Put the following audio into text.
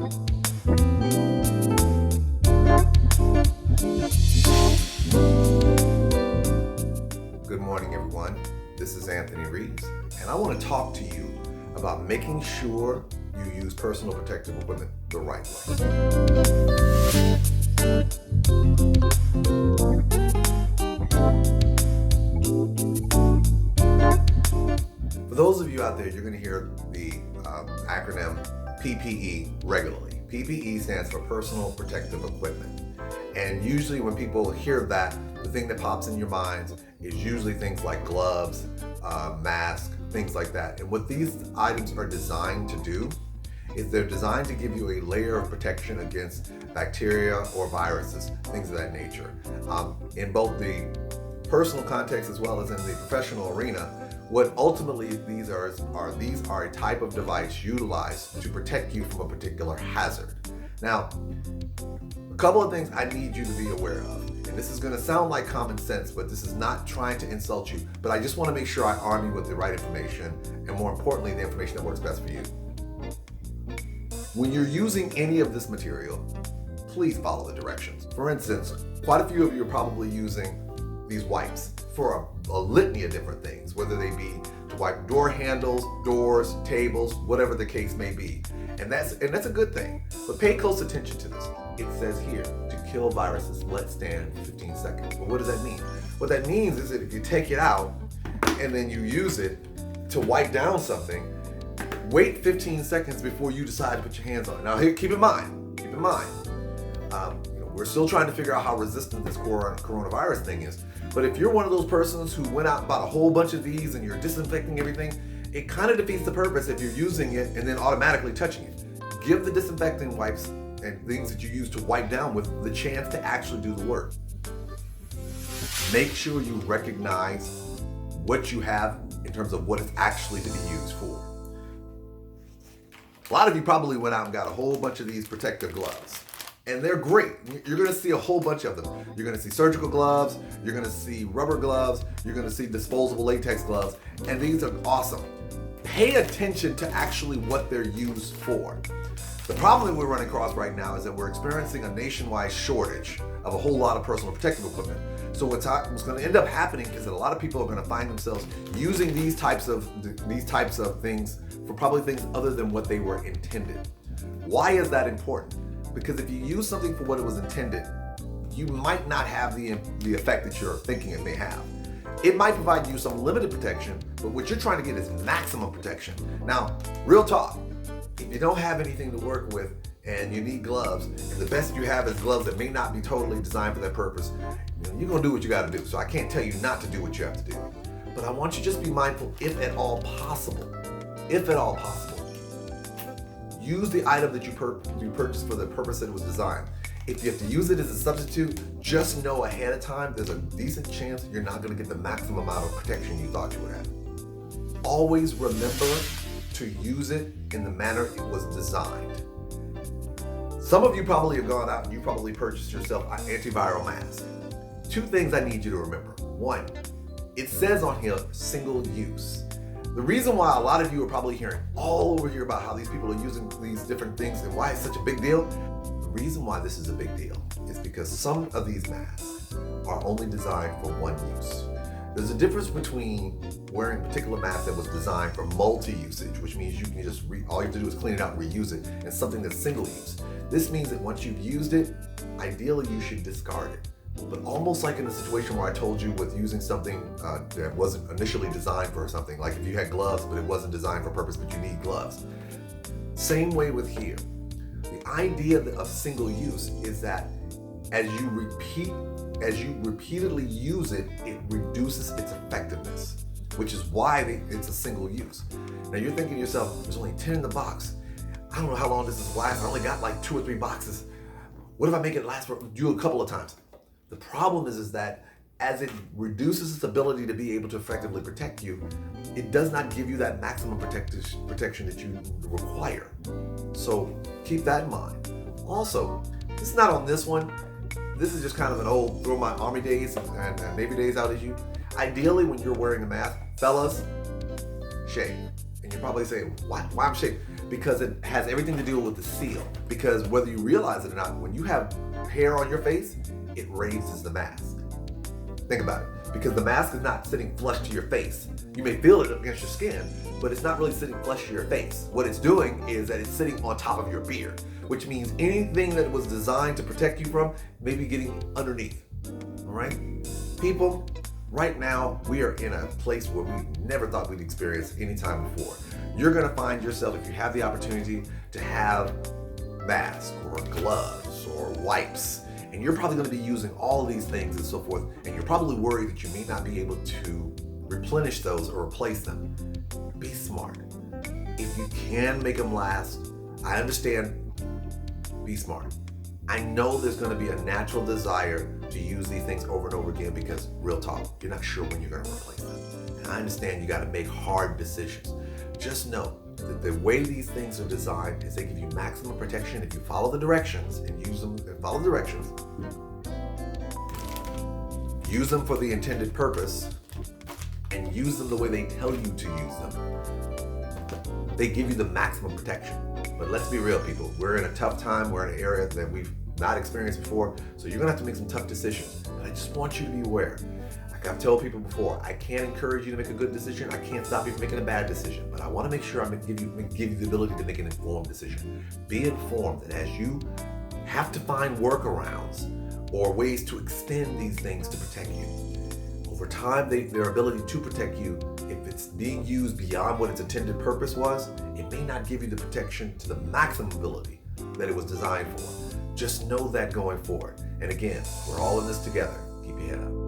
Good morning, everyone. This is Anthony Reeves, and I want to talk to you about making sure you use personal protective equipment the right way. For those of you out there, you're going to hear the acronym PPE regularly. PPE stands for Personal Protective Equipment. And usually when people hear that, the thing that pops in your minds is usually things like gloves, masks, things like that. And what these items are designed to do is they're designed to give you a layer of protection against bacteria or viruses, things of that nature. In both the personal context as well as in the professional arena, what ultimately these are a type of device utilized to protect you from a particular hazard. Now, a couple of things I need you to be aware of, and this is going to sound like common sense, but this is not trying to insult you, but I just want to make sure I arm you with the right information, and more importantly, the information that works best for you. When you're using any of this material, please follow the directions. For instance, quite a few of you are probably using these wipes for a litany of different things, whether they be to wipe door handles, doors, tables, whatever the case may be. And that's a good thing. But pay close attention to this. It says here, to kill viruses, let stand for 15 seconds. Well, what does that mean? What that means is that if you take it out and then you use it to wipe down something, wait 15 seconds before you decide to put your hands on it. Now, here, keep in mind, we're still trying to figure out how resistant this coronavirus thing is. But if you're one of those persons who went out and bought a whole bunch of these and you're disinfecting everything, it kind of defeats the purpose if you're using it and then automatically touching it. Give the disinfecting wipes and things that you use to wipe down with the chance to actually do the work. Make sure you recognize what you have in terms of what it's actually to be used for. A lot of you probably went out and got a whole bunch of these protective gloves. And they're great. You're gonna see a whole bunch of them. You're gonna see surgical gloves, you're gonna see rubber gloves, you're gonna see disposable latex gloves, and these are awesome. Pay attention to actually what they're used for. The problem that we're running across right now is that we're experiencing a nationwide shortage of a whole lot of personal protective equipment. So what's going to end up happening is that a lot of people are going to find themselves using these types of things for probably things other than what they were intended. Why is that important? Because if you use something for what it was intended, you might not have the effect that you're thinking it may have. It might provide you some limited protection, but what you're trying to get is maximum protection. Now, real talk, if you don't have anything to work with and you need gloves, and the best you have is gloves that may not be totally designed for that purpose, you're gonna do what you gotta do. So I can't tell you not to do what you have to do. But I want you to just be mindful, if at all possible, use the item that you purchased for the purpose that it was designed. If you have to use it as a substitute, just know ahead of time there's a decent chance you're not going to get the maximum amount of protection you thought you would have. Always remember to use it in the manner it was designed. Some of you probably have gone out and you probably purchased yourself an antiviral mask. Two things I need you to remember. One, it says on here single use. The reason why a lot of you are probably hearing all over here about how these people are using these different things and why it's such a big deal, the reason why this is a big deal is because some of these masks are only designed for one use. There's a difference between wearing a particular mask that was designed for multi-usage, which means you can just, all you have to do is clean it out and reuse it, and something that's single use. This means that once you've used it, ideally you should discard it. But almost like in the situation where I told you with using something that wasn't initially designed for something, like if you had gloves but it wasn't designed for a purpose but you need gloves. Same way with here. The idea of single use is that as you repeatedly use it, it reduces its effectiveness, which is why it's a single use. Now you're thinking to yourself, there's only 10 in the box. I don't know how long this is last. I only got like 2 or 3 boxes. What if I make it last for you a couple of times? The problem is that as it reduces its ability to be able to effectively protect you, it does not give you that maximum protection that you require. So keep that in mind. Also, this is not on this one. This is just kind of an old throw my Army days and Navy days out at you. Ideally, when you're wearing a mask, fellas, shave. And you're probably saying, why I'm shaving? because it has everything to do with the seal. Because whether you realize it or not, when you have hair on your face, it raises the mask. Think about it. Because the mask is not sitting flush to your face. You may feel it against your skin, but it's not really sitting flush to your face. What it's doing is that it's sitting on top of your beard, which means anything that was designed to protect you from may be getting underneath. All right? People, right now, we are in a place where we never thought we'd experience any time before. You're gonna find yourself, if you have the opportunity to have masks or gloves or wipes, and you're probably gonna be using all of these things and so forth, and you're probably worried that you may not be able to replenish those or replace them. Be smart. If you can make them last, I understand, be smart. I know there's gonna be a natural desire to use these things over and over again because, real talk, you're not sure when you're gonna replace them. And I understand you gotta make hard decisions. Just know that the way these things are designed is they give you maximum protection if you follow the directions and use them and follow the directions. Use them for the intended purpose and use them the way they tell you to use them. They give you the maximum protection. But let's be real, people. We're in a tough time. We're in an area that we've not experienced before. So you're gonna have to make some tough decisions. But I just want you to be aware. Like I've told people before, I can't encourage you to make a good decision. I can't stop you from making a bad decision. But I wanna make sure I'm gonna give you the ability to make an informed decision. Be informed that as you have to find workarounds or ways to extend these things to protect you, over time, their ability to protect you, if it's being used beyond what its intended purpose was, it may not give you the protection to the maximum ability that it was designed for. Just know that going forward. And again, we're all in this together. Keep your head up.